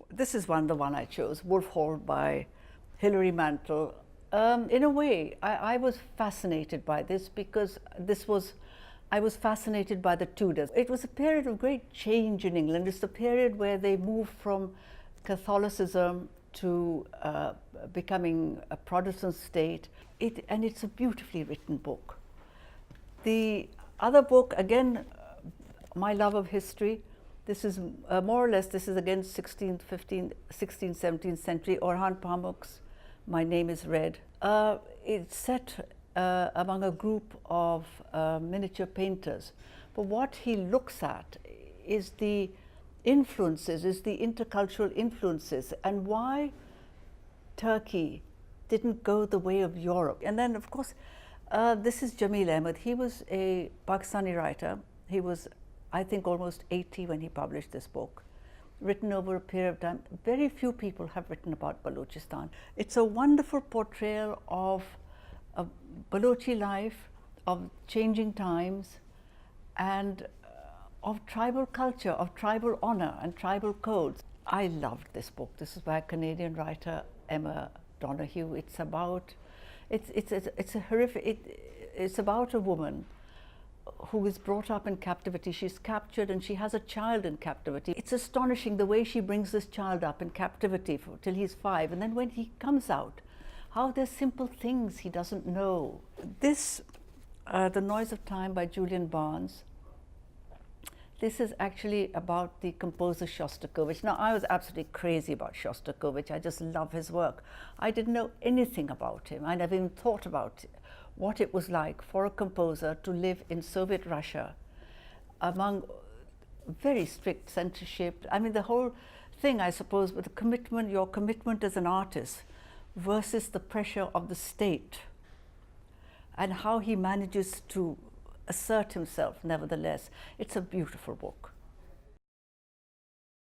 this is the one I chose, Wolf Hall by Hilary Mantel. In a way, I was fascinated by this because I was fascinated by the Tudors. It was a period of great change in England. It's the period where they moved from Catholicism to becoming a Protestant state. And it's a beautifully written book. The other book, again, my love of history, this is more or less, this is again 16th, 15th, 16th, 17th century, Orhan Pamuk's My Name is Red. It's set among a group of miniature painters. But what he looks at is the influences, is the intercultural influences, and why Turkey didn't go the way of Europe. And then, of course, this is Jamil Ahmed. He was a Pakistani writer. He was, I think, almost 80 when he published this book, written over a period of time. Very few people have written about Balochistan. It's a wonderful portrayal of Balochi life, of changing times, and of tribal culture, of tribal honor and tribal codes. I loved this book. This is by a Canadian writer, Emma Donoghue. It's about, it's a horrific, it's about a woman who is brought up in captivity. She's captured and she has a child in captivity. It's astonishing the way she brings this child up in captivity till he's 5, and then when he comes out, how there's simple things he doesn't know. This, The Noise of Time by Julian Barnes, this is actually about the composer Shostakovich. Now, I was absolutely crazy about Shostakovich. I just love his work. I didn't know anything about him. I never even thought about what it was like for a composer to live in Soviet Russia among very strict censorship. I mean, the whole thing, I suppose, with the commitment, your commitment as an artist versus the pressure of the state, and how he manages to assert himself nevertheless. It's a beautiful book.